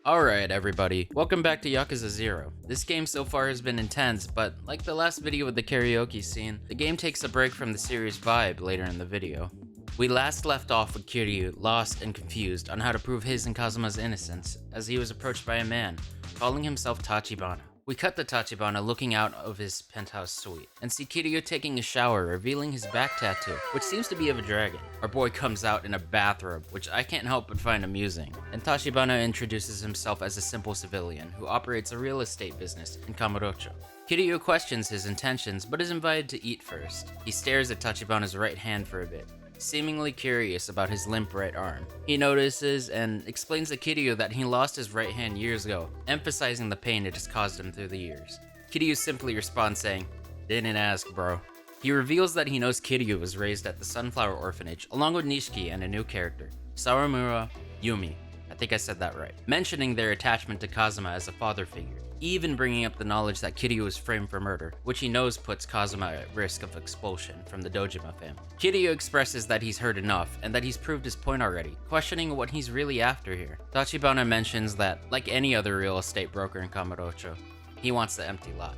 Alright everybody, welcome back to Yakuza 0. This game so far has been intense, but like the last video with the karaoke scene, the game takes a break from the serious vibe later in the video. We last left off with Kiryu lost and confused on how to prove his and Kazuma's innocence, as he was approached by a man, calling himself Tachibana. We cut to Tachibana looking out of his penthouse suite, and see Kiryu taking a shower, revealing his back tattoo, which seems to be of a dragon. Our boy comes out in a bathrobe, which I can't help but find amusing, and Tachibana introduces himself as a simple civilian who operates a real estate business in Kamurocho. Kiryu questions his intentions, but is invited to eat first. He stares at Tachibana's right hand for a bit, seemingly curious about his limp right arm. He notices and explains to Kiryu that he lost his right hand years ago, emphasizing the pain it has caused him through the years. Kiryu simply responds saying, "Didn't ask, bro." He reveals that he knows Kiryu was raised at the Sunflower Orphanage along with Nishiki and a new character, Sawamura Yumi. I think I said that right. Mentioning their attachment to Kazuma as a father figure, even bringing up the knowledge that Kiryu was framed for murder, which he knows puts Kazuma at risk of expulsion from the Dojima family. Kiryu expresses that he's heard enough and that he's proved his point already, questioning what he's really after here. Tachibana mentions that, like any other real estate broker in Kamurocho, he wants the empty lot.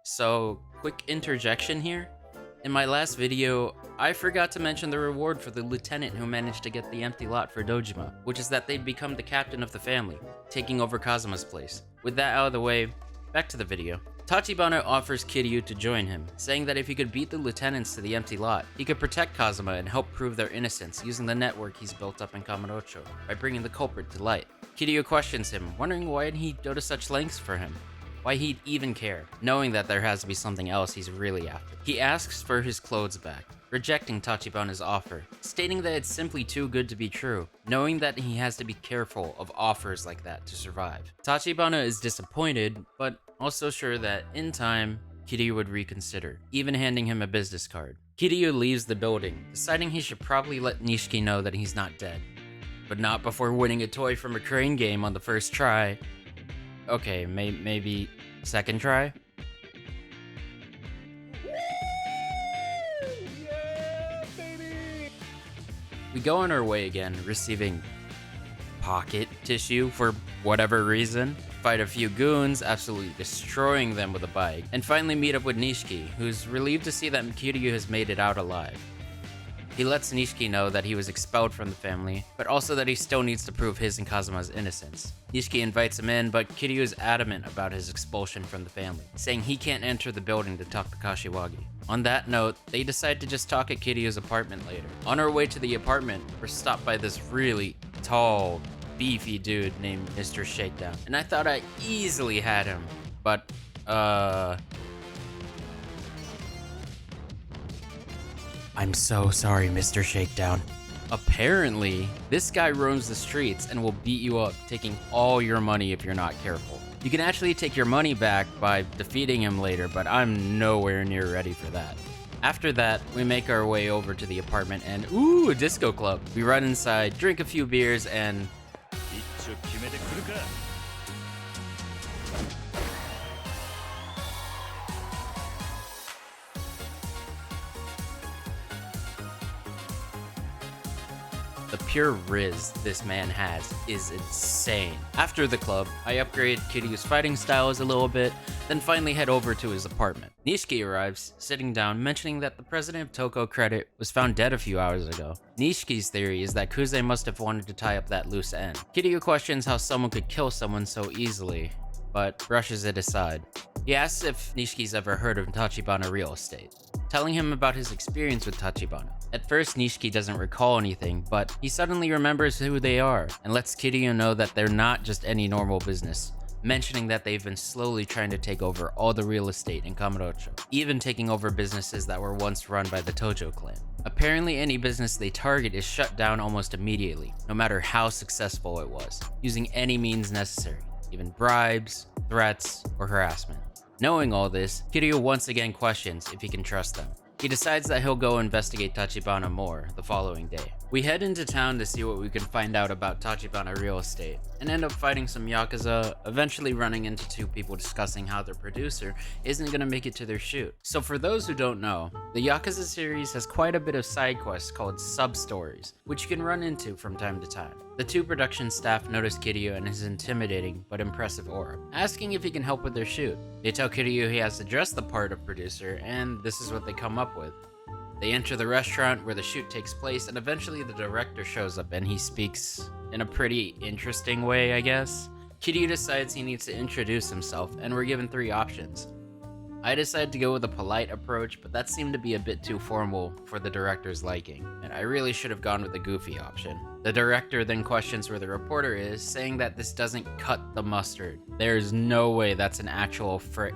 So, quick interjection here. In my last video, I forgot to mention the reward for the lieutenant who managed to get the empty lot for Dojima, which is that they'd become the captain of the family, taking over Kazuma's place. With that out of the way, back to the video. Tachibana offers Kiryu to join him, saying that if he could beat the lieutenants to the empty lot, he could protect Kazuma and help prove their innocence using the network he's built up in Kamurocho by bringing the culprit to light. Kiryu questions him, wondering why he'd go to such lengths for him. Why he'd even care, knowing that there has to be something else he's really after. He asks for his clothes back, rejecting Tachibana's offer, stating that it's simply too good to be true, knowing that he has to be careful of offers like that to survive. Tachibana is disappointed, but also sure that in time, Kiryu would reconsider, even handing him a business card. Kiryu leaves the building, deciding he should probably let Nishiki know that he's not dead. But not before winning a toy from a crane game on the first try. Okay, maybe second try? Yeah, baby! We go on our way again, receiving pocket tissue for whatever reason, fight a few goons, absolutely destroying them with a bike, and finally meet up with Nishiki, who's relieved to see that Kiryu has made it out alive. He lets Nishiki know that he was expelled from the family, but also that he still needs to prove his and Kazuma's innocence. Nishiki invites him in, but Kiryu is adamant about his expulsion from the family, saying he can't enter the building to talk to Kashiwagi. On that note, they decide to just talk at Kiryu's apartment later. On our way to the apartment, we're stopped by this really tall, beefy dude named Mr. Shakedown, and I thought I easily had him, but I'm so sorry, Mr. Shakedown. Apparently, this guy roams the streets and will beat you up, taking all your money if you're not careful. You can actually take your money back by defeating him later, but I'm nowhere near ready for that. After that, we make our way over to the apartment and ooh, a disco club. We run inside, drink a few beers, and the pure riz this man has is insane. After the club, I upgrade Kiryu's fighting styles a little bit, then finally head over to his apartment. Nishiki arrives, sitting down, mentioning that the president of Toko Credit was found dead a few hours ago. Nishiki's theory is that Kuze must have wanted to tie up that loose end. Kiryu questions how someone could kill someone so easily, but brushes it aside. He asks if Nishiki's ever heard of Tachibana Real Estate, telling him about his experience with Tachibana. At first, Nishiki doesn't recall anything, but he suddenly remembers who they are and lets Kiryu know that they're not just any normal business, mentioning that they've been slowly trying to take over all the real estate in Kamurocho, even taking over businesses that were once run by the Tojo clan. Apparently, any business they target is shut down almost immediately, no matter how successful it was, using any means necessary, even bribes, threats, or harassment. Knowing all this, Kiryu once again questions if he can trust them. He decides that he'll go investigate Tachibana more the following day. We head into town to see what we can find out about Tachibana Real Estate, and end up fighting some Yakuza, eventually running into two people discussing how their producer isn't gonna make it to their shoot. So for those who don't know, the Yakuza series has quite a bit of side quests called sub-stories, which you can run into from time to time. The two production staff notice Kiryu and his intimidating but impressive aura, asking if he can help with their shoot. They tell Kiryu he has to dress the part of producer, and this is what they come up with. They enter the restaurant where the shoot takes place, and eventually the director shows up and he speaks in a pretty interesting way, I guess. Kiryu decides he needs to introduce himself, and we're given three options. I decided to go with a polite approach, but that seemed to be a bit too formal for the director's liking, and I really should have gone with the goofy option. The director then questions where the reporter is, saying that this doesn't cut the mustard. There's no way that's an actual phrase.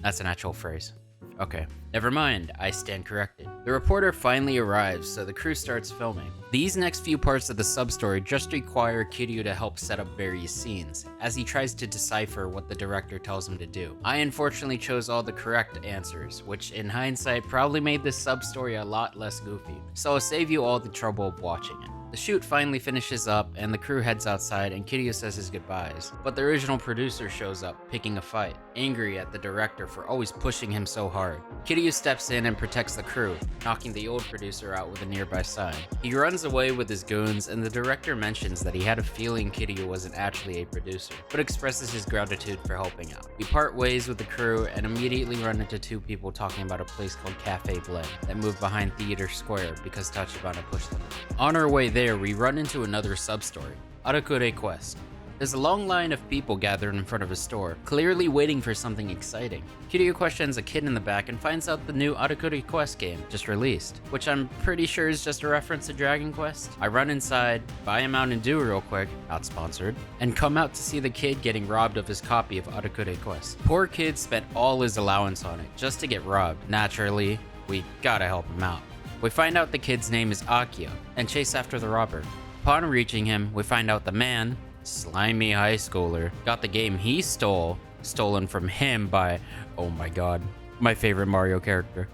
That's an actual phrase. Okay, never mind, I stand corrected. The reporter finally arrives, so the crew starts filming. These next few parts of the sub-story just require Kiryu to help set up various scenes, as he tries to decipher what the director tells him to do. I unfortunately chose all the correct answers, which in hindsight probably made this sub-story a lot less goofy, so I'll save you all the trouble of watching it. The shoot finally finishes up, and the crew heads outside, and Kiryu says his goodbyes. But the original producer shows up, picking a fight, angry at the director for always pushing him so hard. Kiryu steps in and protects the crew, knocking the old producer out with a nearby sign. He runs away with his goons, and the director mentions that he had a feeling Kiryu wasn't actually a producer, but expresses his gratitude for helping out. We part ways with the crew, and immediately run into two people talking about a place called Cafe Blend that moved behind Theater Square because Tachibana pushed them. On our way there, we run into another sub-story, Arakure Quest. There's a long line of people gathered in front of a store, clearly waiting for something exciting. Kiryu questions a kid in the back and finds out the new Arakure Quest game just released, which I'm pretty sure is just a reference to Dragon Quest. I run inside, buy a Mountain Dew real quick, not sponsored, and come out to see the kid getting robbed of his copy of Arakure Quest. Poor kid spent all his allowance on it just to get robbed. Naturally, we gotta help him out. We find out the kid's name is Akio, and chase after the robber. Upon reaching him, we find out the man, slimy high schooler, got the game he stole, stolen from him by, oh my god, my favorite Mario character,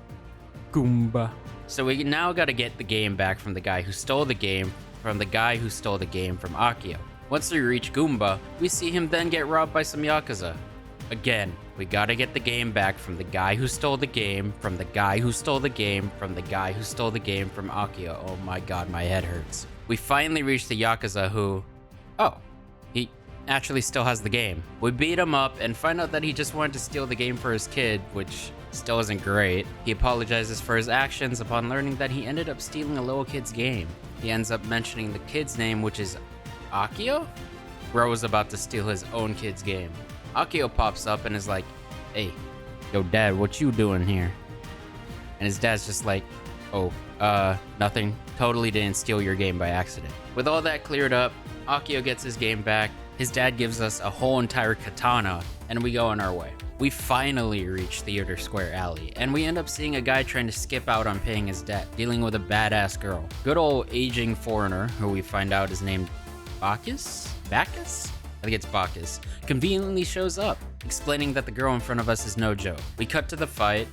Goomba. So we now gotta get the game back from the guy who stole the game from Akio. Once we reach Goomba, we see him then get robbed by some Yakuza. Again, we gotta get the game back from the guy who stole the game, from the guy who stole the game, from the guy who stole the game from Akio. Oh my god, my head hurts. We finally reach the Yakuza who... oh, he actually still has the game. We beat him up and find out that he just wanted to steal the game for his kid, which still isn't great. He apologizes for his actions upon learning that he ended up stealing a little kid's game. He ends up mentioning the kid's name, which is Akio? Bro was about to steal his own kid's game. Akio pops up and is like, hey, yo dad, what you doing here? And his dad's just like, oh, nothing. Totally didn't steal your game by accident. With all that cleared up, Akio gets his game back, his dad gives us a whole entire katana, and we go on our way. We finally reach Theater Square Alley, and we end up seeing a guy trying to skip out on paying his debt, dealing with a badass girl. Good old aging foreigner, who we find out is named Bacchus? I think it's Bacchus, conveniently shows up, explaining that the girl in front of us is no joke. We cut to the fight,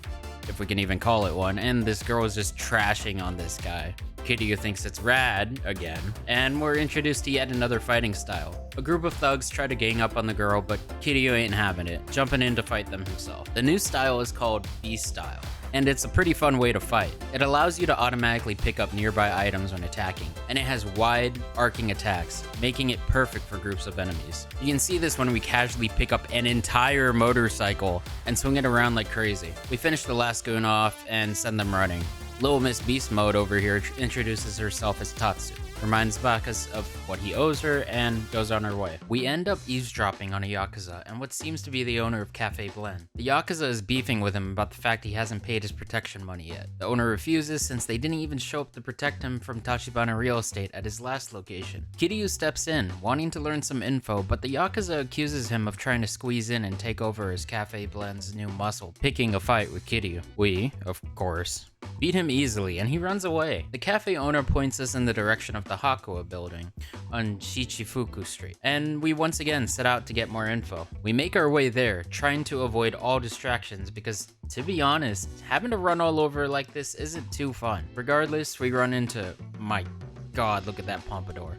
if we can even call it one, and this girl is just trashing on this guy. Kiryu thinks it's rad, again, and we're introduced to yet another fighting style. A group of thugs try to gang up on the girl, but Kiryu ain't having it, jumping in to fight them himself. The new style is called Beast Style, and it's a pretty fun way to fight. It allows you to automatically pick up nearby items when attacking, and it has wide, arcing attacks, making it perfect for groups of enemies. You can see this when we casually pick up an entire motorcycle and swing it around like crazy. We finish the last goon off and send them running. Little Miss Beast Mode over here introduces herself as Tatsu, reminds Bacchus of what he owes her, and goes on her way. We end up eavesdropping on a Yakuza and what seems to be the owner of Cafe Blend. The Yakuza is beefing with him about the fact he hasn't paid his protection money yet. The owner refuses since they didn't even show up to protect him from Tachibana Real Estate at his last location. Kiryu steps in, wanting to learn some info, but the Yakuza accuses him of trying to squeeze in and take over as Cafe Blend's new muscle, picking a fight with Kiryu. We, of course, beat him easily, and he runs away. The cafe owner points us in the direction of the Hakua building on Shichifuku Street, and we once again set out to get more info. We make our way there, trying to avoid all distractions because, to be honest, having to run all over like this isn't too fun. Regardless, we run into... my god, look at that pompadour.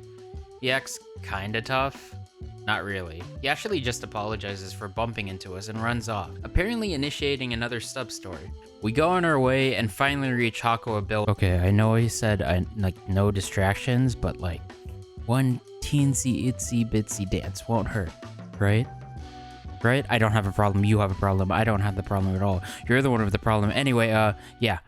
He acts kinda tough. Not really. He actually just apologizes for bumping into us and runs off, apparently initiating another sub-story. We go on our way and finally reach Hakua building. Okay, I know he said no distractions, but like one teensy itsy bitsy dance won't hurt, right? Right? I don't have a problem, you have a problem, I don't have the problem at all. You're the one with the problem. Anyway, yeah.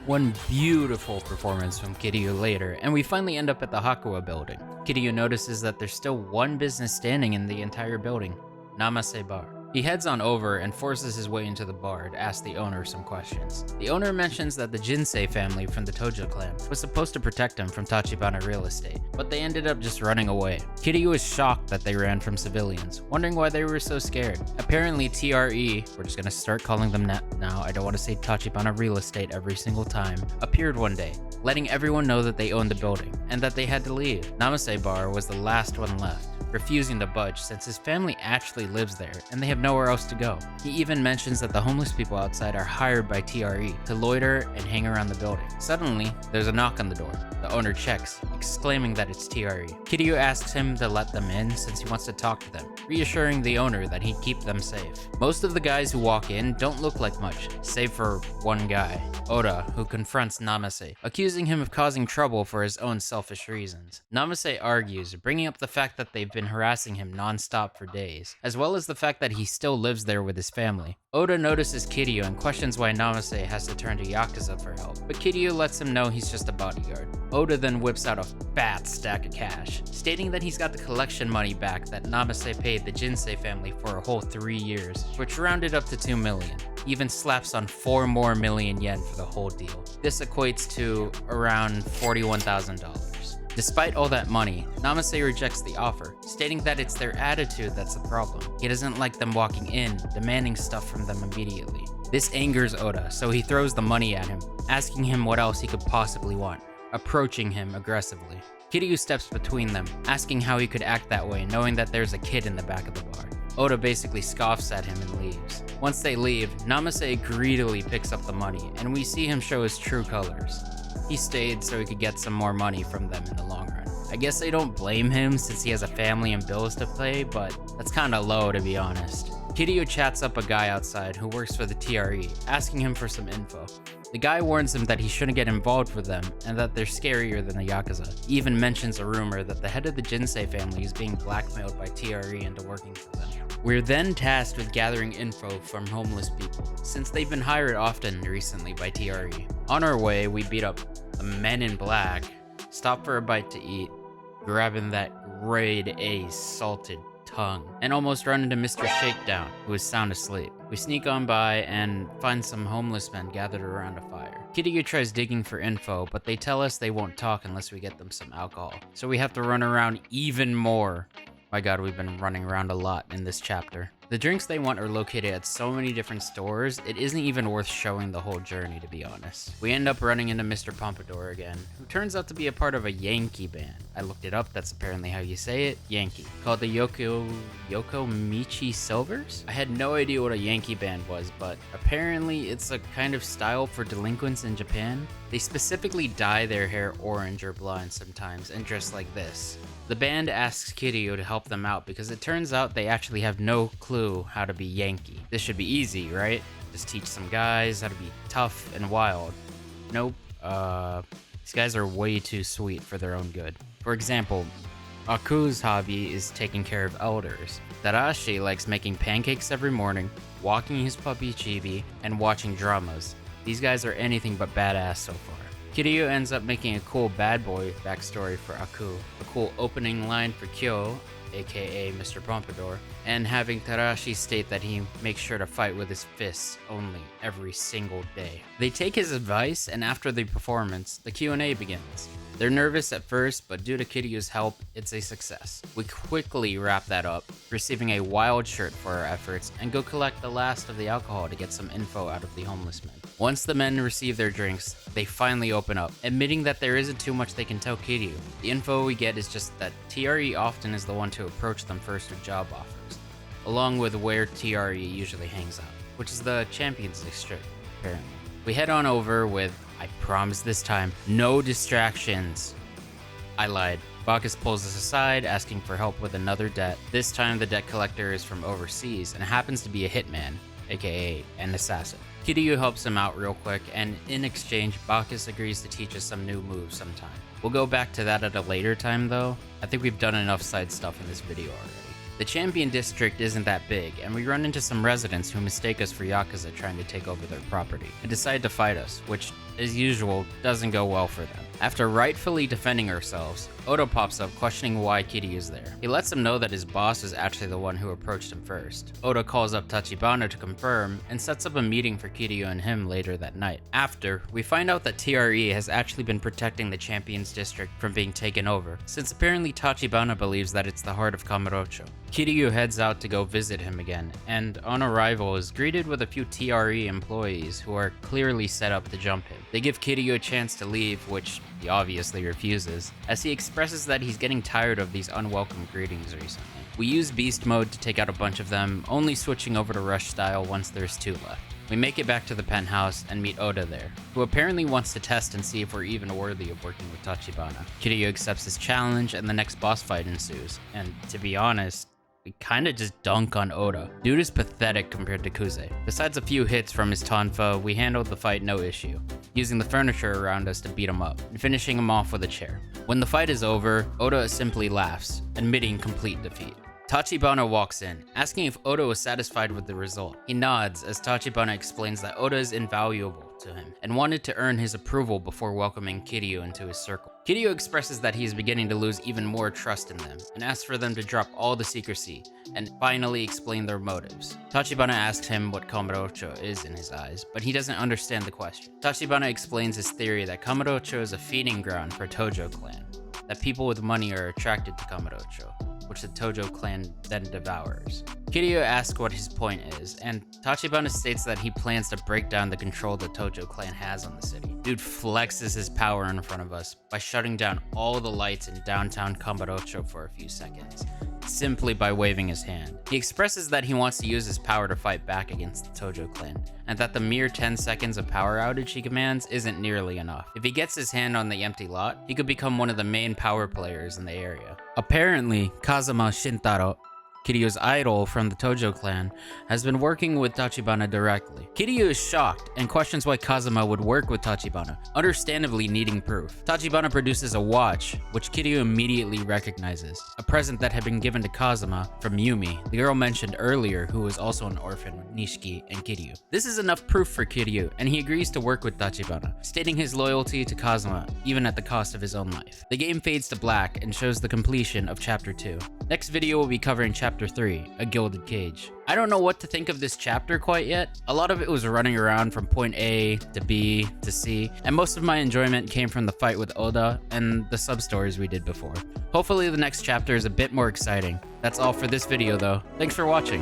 One beautiful performance from Kiryu later, and we finally end up at the Hakua building. Kiryu notices that there's still one business standing in the entire building, Namase Bar. He heads on over and forces his way into the bar to ask the owner some questions. The owner mentions that the Jinsei family from the Tojo clan was supposed to protect him from Tachibana Real Estate, but they ended up just running away. Kiryu is shocked that they ran from civilians, wondering why they were so scared. Apparently TRE, we're just gonna start calling them now, I don't want to say Tachibana Real Estate every single time, appeared one day, letting everyone know that they owned the building, and that they had to leave. Namase Bar was the last one left, refusing to budge since his family actually lives there and they have nowhere else to go. He even mentions that the homeless people outside are hired by TRE to loiter and hang around the building. Suddenly, there's a knock on the door. The owner checks, exclaiming that it's TRE. Kiryu asks him to let them in since he wants to talk to them, reassuring the owner that he'd keep them safe. Most of the guys who walk in don't look like much, save for one guy, Oda, who confronts Namase, accusing him of causing trouble for his own selfish reasons. Namase argues, bringing up the fact that they've been harassing him non-stop for days, as well as the fact that he still lives there with his family. Oda notices Kiryu and questions why Namase has to turn to Yakuza for help, but Kiryu lets him know he's just a bodyguard. Oda then whips out a fat stack of cash, stating that he's got the collection money back that Namase paid the Jinsei family for a whole 3 years, which rounded up to 2 million. He even slaps on 4 more million yen for the whole deal. This equates to around $41,000. Despite all that money, Namase rejects the offer, stating that it's their attitude that's the problem. He doesn't like them walking in, demanding stuff from them immediately. This angers Oda, so he throws the money at him, asking him what else he could possibly want, approaching him aggressively. Kiryu steps between them, asking how he could act that way knowing that there's a kid in the back of the bar. Oda basically scoffs at him and leaves. Once they leave, Namase greedily picks up the money, and we see him show his true colors. He stayed so he could get some more money from them in the long run. I guess I don't blame him since he has a family and bills to pay, but that's kinda low to be honest. Kiryu chats up a guy outside who works for the TRE, asking him for some info. The guy warns him that he shouldn't get involved with them and that they're scarier than the Yakuza. He even mentions a rumor that the head of the Jinsei family is being blackmailed by TRE into working for them. We're then tasked with gathering info from homeless people, since they've been hired often recently by TRE. On our way, we beat up the men in black, stop for a bite to eat, grabbing that grade A salted tongue, and almost run into Mr. Shakedown, who is sound asleep. We sneak on by and find some homeless men gathered around a fire. Kiryu tries digging for info, but they tell us they won't talk unless we get them some alcohol, so we have to run around even more. My god, we've been running around a lot in this chapter. The drinks they want are located at so many different stores, it isn't even worth showing the whole journey, to be honest. We end up running into Mr. Pompadour again, who turns out to be a part of a Yankee band. I looked it up, that's apparently how you say it, Yankee, called the Yoko Michi Silvers? I had no idea what a Yankee band was, but apparently it's a kind of style for delinquents in Japan. They specifically dye their hair orange or blonde sometimes and dress like this. The band asks Kiryu to help them out because it turns out they actually have no clue how to be Yankee. This should be easy, right? Just teach some guys how to be tough and wild. Nope. These guys are way too sweet for their own good. For example, Aku's hobby is taking care of elders. Tarashi likes making pancakes every morning, walking his puppy Chibi, and watching dramas. These guys are anything but badass so far. Kiryu ends up making a cool bad boy backstory for Aku, a cool opening line for Kyo, aka Mr. Pompadour, and having Tarashi state that he makes sure to fight with his fists only every single day. They take his advice, and after the performance, the Q&A begins. They're nervous at first, but due to Kiryu's help, it's a success. We quickly wrap that up, receiving a wild shirt for our efforts, and go collect the last of the alcohol to get some info out of the homeless men. Once the men receive their drinks, they finally open up, admitting that there isn't too much they can tell Kiryu. The info we get is just that TRE often is the one to approach them first with job offers, along with where TRE usually hangs out, which is the Champions District, apparently. We head on over with, I promise this time, no distractions. I lied. Bacchus pulls us aside, asking for help with another debt. This time the debt collector is from overseas and happens to be a hitman, aka an assassin. Kiryu helps him out real quick, and in exchange, Bacchus agrees to teach us some new moves sometime. We'll go back to that at a later time though. I think we've done enough side stuff in this video already. The Champion District isn't that big, and we run into some residents who mistake us for Yakuza trying to take over their property, and decide to fight us, which, as usual, doesn't go well for them. After rightfully defending ourselves, Oda pops up questioning why Kiryu is there. He lets him know that his boss is actually the one who approached him first. Oda calls up Tachibana to confirm, and sets up a meeting for Kiryu and him later that night. After, we find out that TRE has actually been protecting the Champions District from being taken over, since apparently Tachibana believes that it's the heart of Kamurocho. Kiryu heads out to go visit him again, and on arrival is greeted with a few TRE employees who are clearly set up to jump him. They give Kiryu a chance to leave, which he obviously refuses, as he expresses that he's getting tired of these unwelcome greetings recently. We use beast mode to take out a bunch of them, only switching over to rush style once there's 2 left. We make it back to the penthouse and meet Oda there, who apparently wants to test and see if we're even worthy of working with Tachibana. Kiryu accepts his challenge and the next boss fight ensues, and to be honest, we kinda just dunk on Oda. Dude is pathetic compared to Kuze. Besides a few hits from his tonfa, we handled the fight no issue, using the furniture around us to beat him up, and finishing him off with a chair. When the fight is over, Oda simply laughs, admitting complete defeat. Tachibana walks in, asking if Oda was satisfied with the result. He nods as Tachibana explains that Oda is invaluable to him, and wanted to earn his approval before welcoming Kiryu into his circle. Kiryu expresses that he is beginning to lose even more trust in them, and asks for them to drop all the secrecy, and finally explain their motives. Tachibana asks him what Kamurocho is in his eyes, but he doesn't understand the question. Tachibana explains his theory that Kamurocho is a feeding ground for Tojo clan, that people with money are attracted to Kamurocho, which the Tojo clan then devours. Kiryu asks what his point is, and Tachibana states that he plans to break down the control the Tojo clan has on the city. Dude flexes his power in front of us by shutting down all the lights in downtown Kamurocho for a few seconds, simply by waving his hand. He expresses that he wants to use his power to fight back against the Tojo clan, and that the mere 10 seconds of power outage he commands isn't nearly enough. If he gets his hand on the empty lot, he could become one of the main power players in the area. Apparently, Kazama Shintaro, Kiryu's idol from the Tojo clan, has been working with Tachibana directly. Kiryu is shocked and questions why Kazama would work with Tachibana, understandably needing proof. Tachibana produces a watch, which Kiryu immediately recognizes, a present that had been given to Kazama from Yumi, the girl mentioned earlier who was also an orphan with Nishiki and Kiryu. This is enough proof for Kiryu, and he agrees to work with Tachibana, stating his loyalty to Kazama, even at the cost of his own life. The game fades to black and shows the completion of Chapter 2. Next video will be covering Chapter 3, A Gilded Cage. I don't know what to think of this chapter quite yet. A lot of it was running around from point A to B to C, and most of my enjoyment came from the fight with Oda and the sub-stories we did before. Hopefully the next chapter is a bit more exciting. That's all for this video though. Thanks for watching.